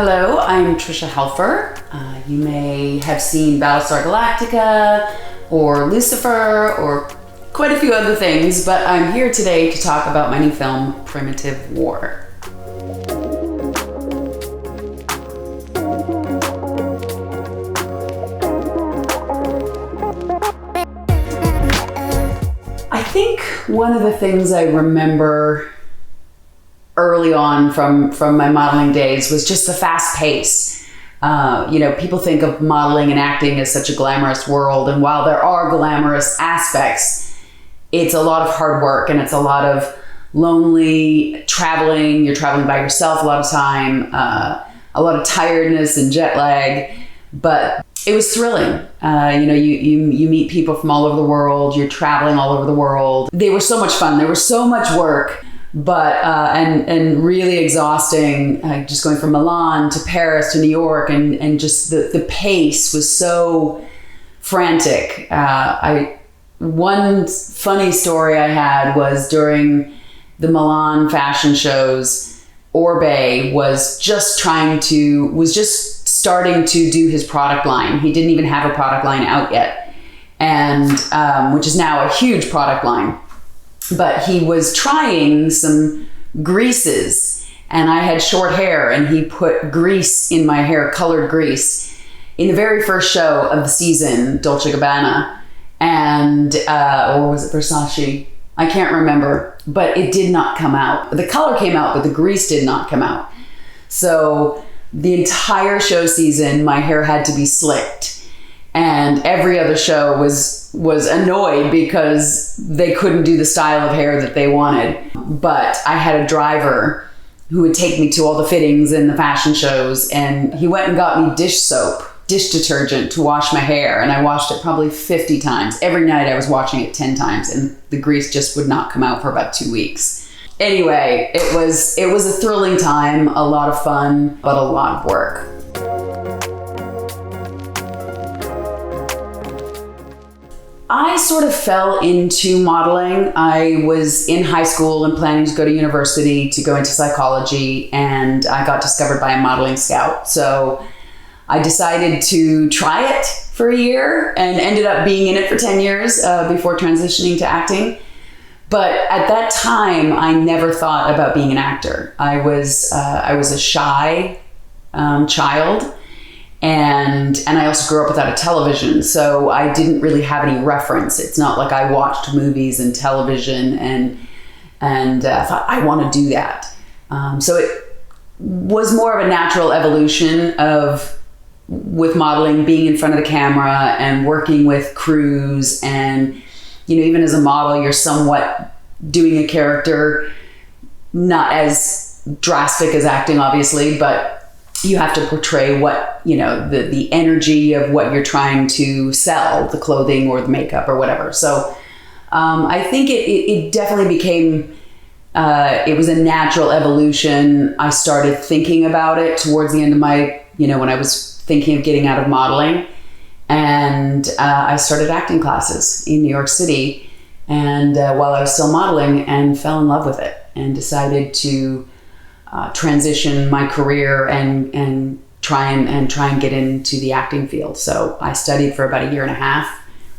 Hello, I'm Tricia Helfer. You may have seen Battlestar Galactica or Lucifer or quite a few other things, but I'm here today to talk about my new film, Primitive War. I think one of the things I remember early on from my modeling days was just the fast pace. People think of modeling and acting as such a glamorous world, and while there are glamorous aspects, it's a lot of hard work and it's a lot of lonely traveling. You're traveling by yourself a lot of time, a lot of tiredness and jet lag, but it was thrilling. You meet people from all over the world. You're traveling all over the world. They were so much fun. There was so much work, but and really exhausting. Just going from Milan to Paris to New York, and just the pace was so frantic. One funny story I had was during the Milan fashion shows, Orbe was just starting to do his product line. He didn't even have a product line out yet, and which is now a huge product line. But he was trying some greases, and I had short hair, and he put grease in my hair, colored grease, in the very first show of the season, Dolce & Gabbana, and or was it Versace? I can't remember, but it did not come out. The color came out, but the grease did not come out. So the entire show season, my hair had to be slicked. And every other show was annoyed because they couldn't do the style of hair that they wanted. But I had a driver who would take me to all the fittings and the fashion shows, and he went and got me dish soap, dish detergent to wash my hair, and I washed it probably 50 times. Every night I was washing it 10 times, and the grease just would not come out for about 2 weeks. Anyway, it was a thrilling time, a lot of fun, but a lot of work. I sort of fell into modeling. I was in high school and planning to go to university to go into psychology, and I got discovered by a modeling scout. So I decided to try it for a year and ended up being in it for 10 years before transitioning to acting. But at that time, I never thought about being an actor. I was a shy child. And I also grew up without a television, so I didn't really have any reference. It's not like I watched movies and television and thought, I want to do that. So it was more of a natural evolution with modeling, being in front of the camera and working with crews. And, even as a model, you're somewhat doing a character, not as drastic as acting, obviously, but you have to portray what, the energy of what you're trying to sell, the clothing or the makeup or whatever. So I think it definitely became, it was a natural evolution. I started thinking about it towards the end of my, when I was thinking of getting out of modeling. And I started acting classes in New York City, and while I was still modeling, and fell in love with it and decided to transition my career and try and get into the acting field. So I studied for about 1.5 years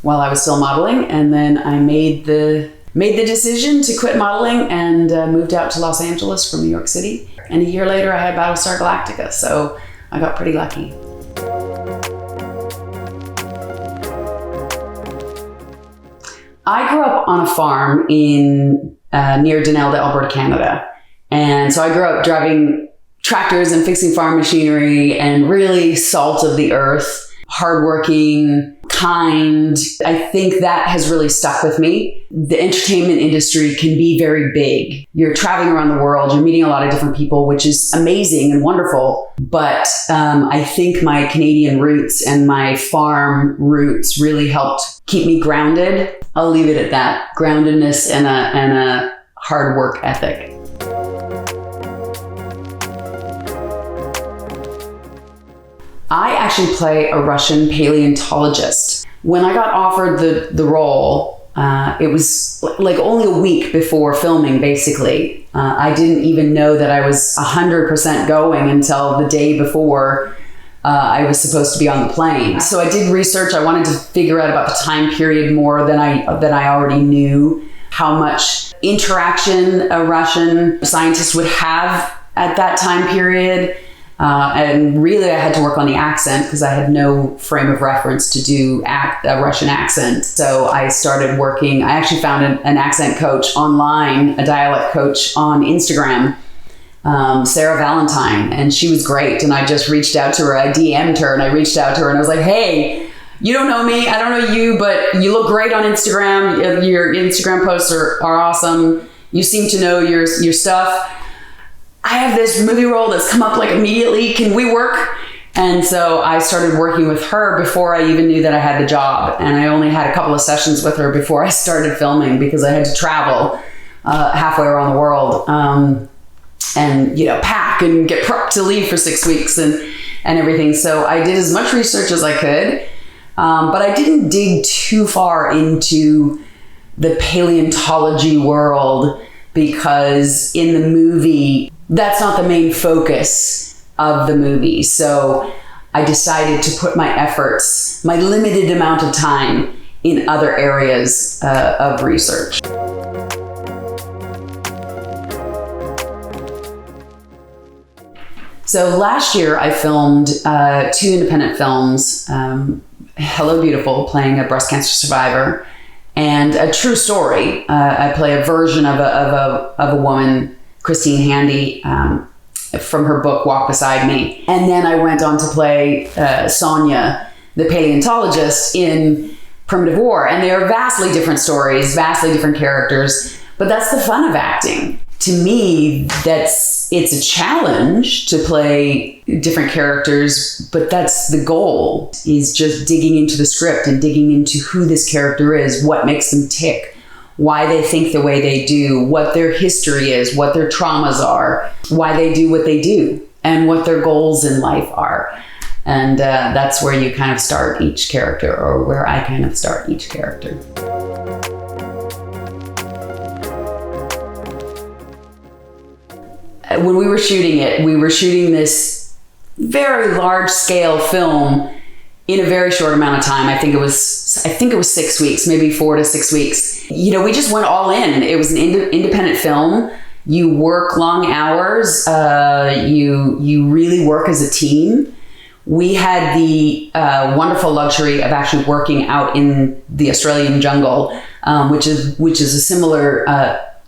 while I was still modeling, and then I made the decision to quit modeling and moved out to Los Angeles from New York City. And 1 year later, I had Battlestar Galactica, so I got pretty lucky. I grew up on a farm in near Denelda, Alberta, Canada. And so I grew up driving tractors and fixing farm machinery, and really salt of the earth, hardworking, kind. I think that has really stuck with me. The entertainment industry can be very big. You're traveling around the world, you're meeting a lot of different people, which is amazing and wonderful. But I think my Canadian roots and my farm roots really helped keep me grounded. I'll leave it at that. Groundedness and a hard work ethic. I actually play a Russian paleontologist. When I got offered the role, it was like only a week before filming, basically. I didn't even know that I was 100% going until the day before I was supposed to be on the plane. So I did research. I wanted to figure out about the time period more than I already knew, how much interaction a Russian scientist would have at that time period. And really I had to work on the accent because I had no frame of reference to do a Russian accent. So I started working. I actually found an accent coach online, a dialect coach on Instagram, Sarah Valentine, and she was great. And I just reached out to her. I DM'd her and I reached out to her and I was like, hey, you don't know me, I don't know you, but you look great on Instagram. Your Instagram posts are awesome. You seem to know your stuff. I have this movie role that's come up like immediately. Can we work? And so I started working with her before I even knew that I had the job. And I only had a couple of sessions with her before I started filming because I had to travel halfway around the world and, pack and get prepped to leave for 6 weeks and everything. So I did as much research as I could, but I didn't dig too far into the paleontology world because in the movie, that's not the main focus of the movie. So I decided to put my efforts, my limited amount of time, in other areas of research. So last year I filmed 2 independent films, Hello Beautiful, playing a breast cancer survivor, and a true story. I play a version of a woman, Christine Handy, from her book Walk Beside Me. And then I went on to play Sonia, the paleontologist in Primitive War. And they are vastly different stories, vastly different characters, but that's the fun of acting. To me, it's a challenge to play different characters, but that's the goal, is just digging into the script and digging into who this character is, what makes them tick, why they think the way they do, what their history is, what their traumas are, why they do what they do, and what their goals in life are. And that's where you kind of start each character, or where I kind of start each character. When we were shooting it, we were shooting this very large scale film in a very short amount of time. I think it was 6 weeks, maybe 4 to 6 weeks. We just went all in. It was an independent film. You work long hours. You really work as a team. We had the wonderful luxury of actually working out in the Australian jungle, which is a similar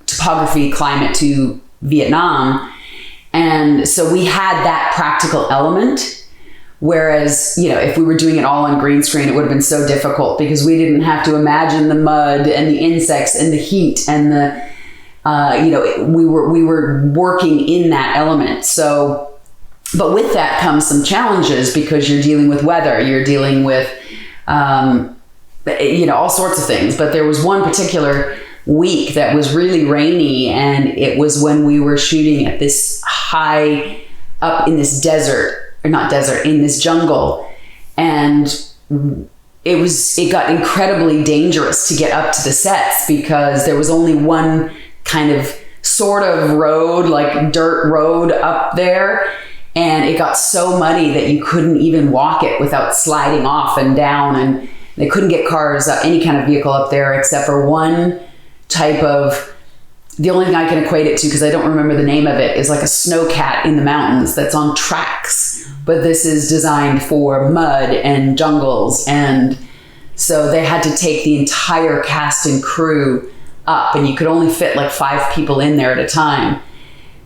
topography climate to Vietnam. And so we had that practical element. Whereas, if we were doing it all on green screen, it would have been so difficult because we didn't have to imagine the mud and the insects and the heat and we were working in that element. So, but with that comes some challenges because you're dealing with weather, you're dealing with, all sorts of things. But there was one particular week that was really rainy, and it was when we were shooting at this high up in this in this jungle, and it got incredibly dangerous to get up to the sets because there was only one kind of sort of road, like dirt road up there, and it got so muddy that you couldn't even walk it without sliding off and down, and they couldn't get cars, any kind of vehicle up there except for one type of, the only thing I can equate it to, because I don't remember the name of it, is like a snowcat in the mountains that's on tracks. But this is designed for mud and jungles. And so they had to take the entire cast and crew up, and you could only fit like 5 people in there at a time.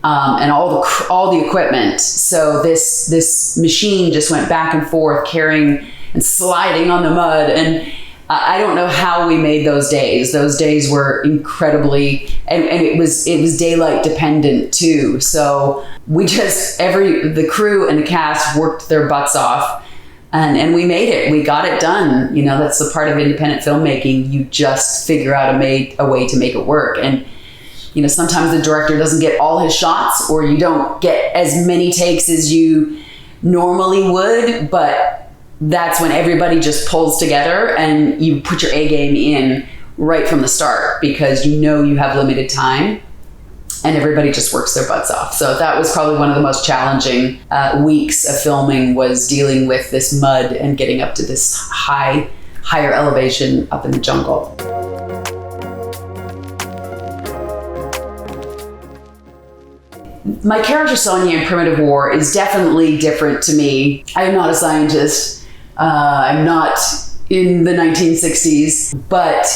And all the equipment. So this machine just went back and forth, carrying and sliding on the mud. And I don't know how we made those days. Those days were incredibly, and it was daylight dependent too. So we just, the crew and the cast worked their butts off, and we made it. We got it done. That's the part of independent filmmaking. You just figure out a way to make it work. And sometimes the director doesn't get all his shots, or you don't get as many takes as you normally would, but that's when everybody just pulls together and you put your A game in right from the start, because you know you have limited time and everybody just works their butts off. So that was probably one of the most challenging weeks of filming, was dealing with this mud and getting up to this higher elevation up in the jungle. My character Sonia in Primitive War is definitely different to me. I am not a scientist. I'm not in the 1960s, but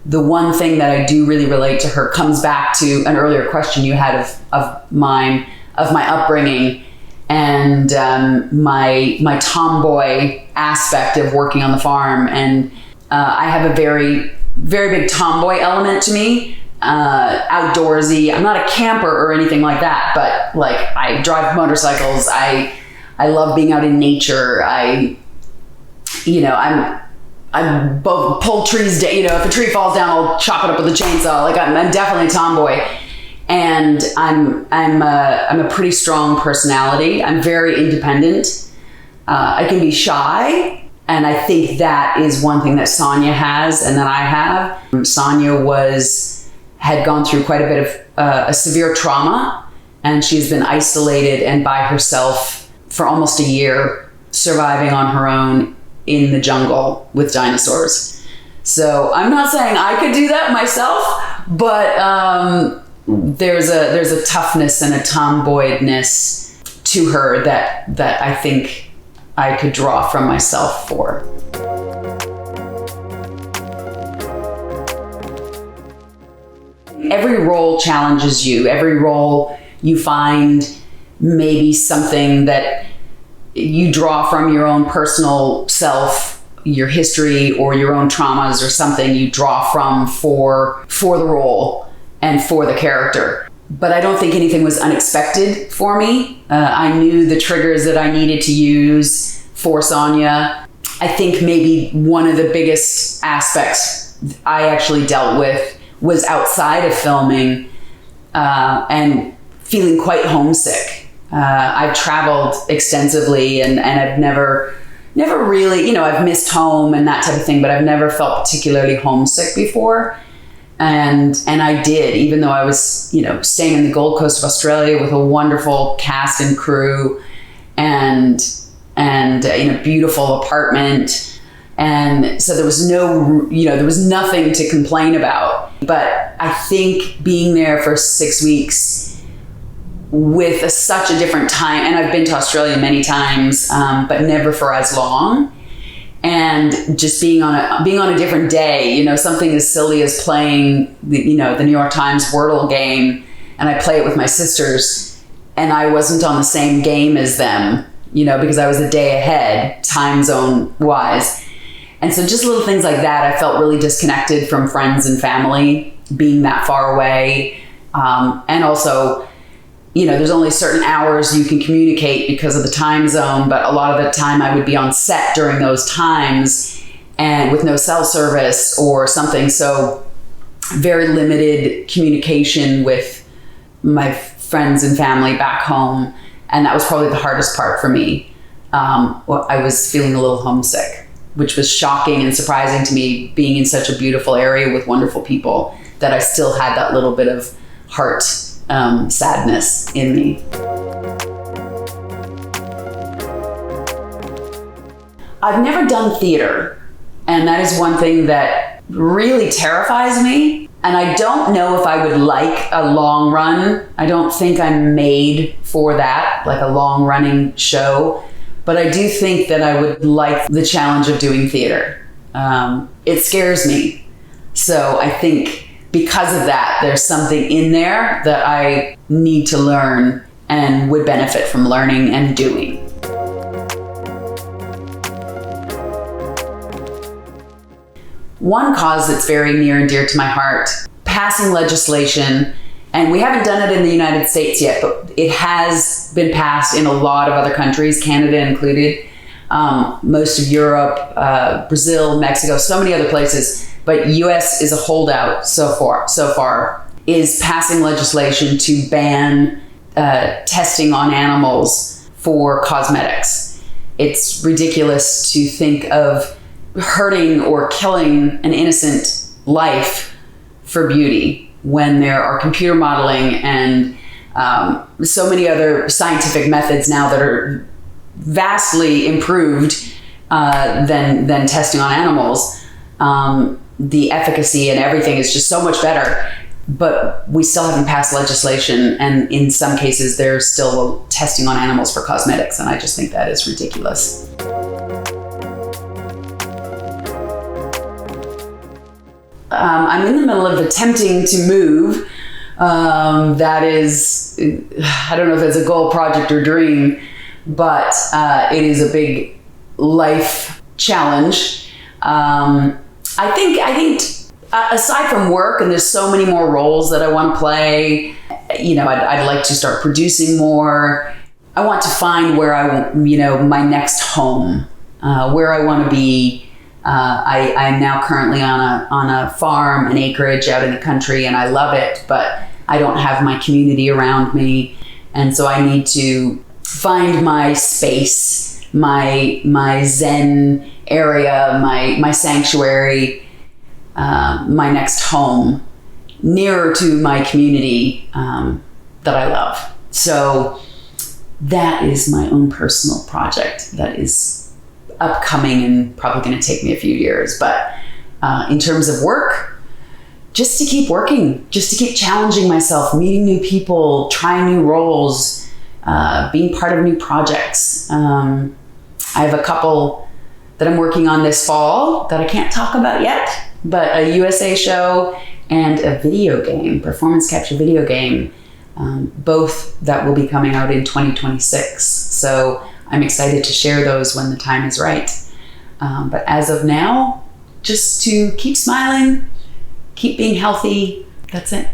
the one thing that I do really relate to her comes back to an earlier question you had of my upbringing, and my tomboy aspect of working on the farm. And I have a very, very big tomboy element to me. Outdoorsy. I'm not a camper or anything like that, but like I drive motorcycles. I love being out in nature. I'm both pull trees, if a tree falls down, I'll chop it up with a chainsaw. Like I'm definitely a tomboy, and I'm a pretty strong personality. I'm very independent. I can be shy, and I think that is one thing that Sonia has and that I have. Sonia had gone through quite a bit of a severe trauma, and she's been isolated and by herself for almost a year, surviving on her own in the jungle with dinosaurs. So I'm not saying I could do that myself, but there's a toughness and a tomboydness to her that I think I could draw from myself for. Every role challenges you. Every role you find maybe something that you draw from your own personal self, your history, or your own traumas, or something you draw from for the role and for the character. But I don't think anything was unexpected for me. I knew the triggers that I needed to use for Sonia. I think maybe one of the biggest aspects I actually dealt with was outside of filming and feeling quite homesick. I've traveled extensively and I've never really, I've missed home and that type of thing, but I've never felt particularly homesick before. And I did, even though I was, staying in the Gold Coast of Australia with a wonderful cast and crew and in a beautiful apartment. And so there was there was nothing to complain about. But I think being there for 6 weeks with such a different time, and I've been to Australia many times, but never for as long. And just being on a different day, something as silly as playing the New York Times Wordle game, and I play it with my sisters, and I wasn't on the same game as them, because I was a day ahead, time zone wise. And so just little things like that, I felt really disconnected from friends and family, being that far away. And also, there's only certain hours you can communicate because of the time zone, but a lot of the time I would be on set during those times and with no cell service or something. So very limited communication with my friends and family back home. And that was probably the hardest part for me. I was feeling a little homesick, which was shocking and surprising to me, being in such a beautiful area with wonderful people, that I still had that little bit of heart sadness in me. I've never done theater, and that is one thing that really terrifies me. And I don't know if I would like a long run. I don't think I'm made for that, like a long running show. But I do think that I would like the challenge of doing theater. It scares me. So I think because of that, there's something in there that I need to learn and would benefit from learning and doing. One cause that's very near and dear to my heart, passing legislation, and we haven't done it in the United States yet, but it has been passed in a lot of other countries, Canada included, most of Europe, Brazil, Mexico, so many other places. But US is a holdout so far, is passing legislation to ban testing on animals for cosmetics. It's ridiculous to think of hurting or killing an innocent life for beauty when there are computer modeling and so many other scientific methods now that are vastly improved than testing on animals. The efficacy and everything is just so much better, but we still haven't passed legislation, and in some cases there's still testing on animals for cosmetics, and I just think that is ridiculous. I'm in the middle of attempting to move. That is, I don't know if it's a goal, project, or dream, but it is a big life challenge. I think aside from work, and there's so many more roles that I want to play, I'd like to start producing more. I want to find where my next home, where I want to be. I'm now currently on a farm, an acreage out in the country, and I love it, but I don't have my community around me. And so I need to find my space, my Zen area, my sanctuary, my next home, nearer to my community that I love. So that is my own personal project that is upcoming and probably going to take me a few years. But in terms of work, just to keep working, just to keep challenging myself, meeting new people, trying new roles, being part of new projects. I have a couple that I'm working on this fall that I can't talk about yet, but a USA show and a video game, performance capture video game, both that will be coming out in 2026. So I'm excited to share those when the time is right. But as of now, just to keep smiling, keep being healthy, that's it.